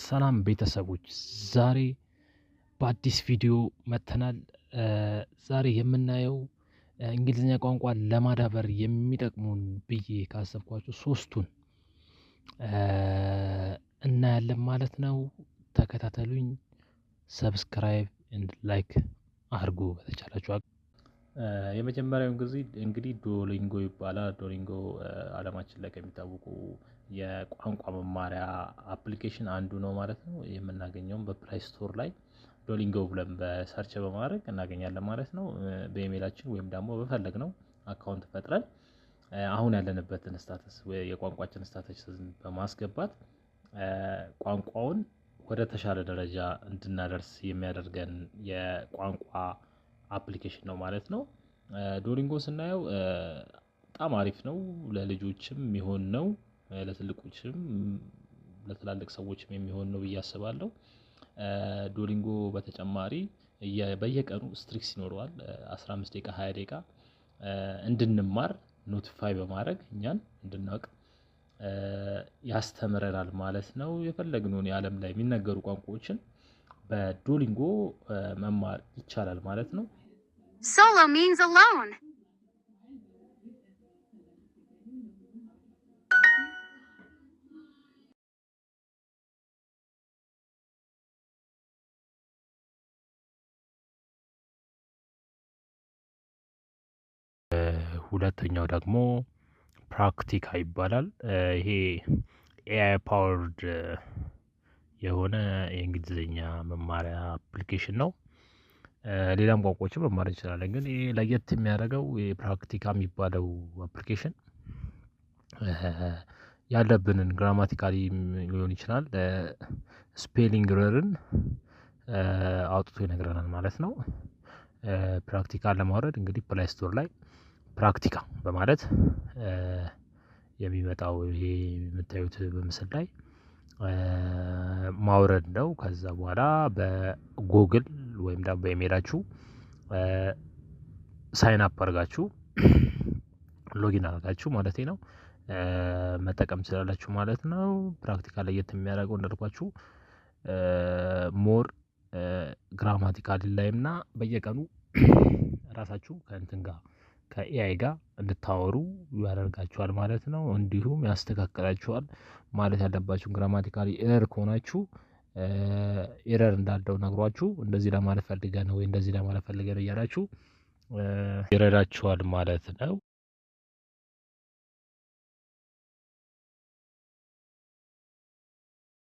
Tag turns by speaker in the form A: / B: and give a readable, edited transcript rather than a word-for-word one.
A: ሰላም ቤተሰቦች ዛሬ በአዲስ ቪዲዮ መጥተናል። ዛሬ የምናየው እንግሊዝኛ ቋንቋ ለማዳበር የሚጠቅሙን ብዬ ካሰብኳቸው ሶስቱን እናያለን ማለት ነው። ተከታተሉኝ። ሰብስክራይብ ኤንድ ላይክ አድርጉ በተቻላችሁ። የመጀመሪያው እንግዲህ ዱኦሊንጎ ይባላል። ዱኦሊንጎ ዓለማችን ላይ ከሚታወቁ የቋንቋ መማሪያ አፕሊኬሽን አንዱ ነው ማለት ነው። የምናገኘውም በፕላይ ስቶር ላይ ዱኦሊንጎ ብለን በሰርች በማድረግ እናገኛለን ማለት ነው። በኢሜይላችን ወይም ደግሞ በፈለግነው አካውንት ፈጥረን አሁን ያለንበትን ስታተስ የቋንቋችን ስታተስ በማስገባት ቋንቋውን ወደ ተሻለ ደረጃ እንድናደርስ የሚያደርገን የቋንቋ አፕሊኬሽን ነው ማለት ነው። ዱኦሊንጎ ስናየው በጣም አሪፍ ነው። ለልጆችም የሚሆን ነው፣ ለትልቆችም ለትላልቅ ሰዎችም የሚሆን ነው ብዬ አስባለሁ። ዱኦሊንጎ በተጨማሪ በየቀኑ ስትሪክስ ይኖረዋል። 15 ደቂቃ 20 ደቂቃ እንድንማር ኖቲፋይ በማድረግ እኛን እንድናውቅ ያስተምረናል ማለት ነው። የፈለግነውን የዓለም ላይ የሚነገሩ ቋንቋዎችን በዱኦሊንጎ መማር ይቻላል ማለት ነው።
B: Solo means alone.
A: ሁለተኛው ደግሞ ፕራክቲካ ይባላል። ይሄ ኤአይ ፓወርድ የሆነ የእንግሊዝኛ መማሪያ አፕሊኬሽን ነው። ሌላም ቋንቋዎችን መማር እንችላለን፣ ግን ይሄ ለየት የሚያደርገው የፕራክቲካ የሚባለው አፕሊኬሽን ያለብንን ግራማቲካሊ ሊሆን ይችላል ስፔሊንግ ኤረርን አውጥቶ ይነግረናል ማለት ነው። ፕራክቲካል ለማውረድ እንግዲህ ፕላይ ስቶር ላይ ፕራክቲካ በማለት የሚመጣው ይሄ የምታዩት በምስል ላይ ማውረድ ነው። ከዛ በኋላ በጉግል ወይም ደግሞ በኢሜይላችሁ ሳይን አፕ አድርጋችሁ ሎጊን አድርጋችሁ ማለቴ ነው መጠቀም ትችላላችሁ ማለት ነው። ፕራክቲካል ለየት የሚያደርገው እንዳልኳችሁ ሞር ግራማቲካል ላይምና በየቀኑ ራሳችሁ ከእንትን ጋር ከኤአይ ጋር እንድታወሩ ያደርጋችኋል ማለት ነው። እንዲሁም ያስተካክላችኋል። ማለት ያለባችሁ ግራማቲካሊ ኤረር ከሆናችሁ ኤረር እንዳለው ነግሯችሁ እንደዚህ ለማለት ፈልገህ ነው ወይ እንደዚህ ለማለት ፈልገህ ነው እያላችሁ ይረዳችኋል ማለት ነው።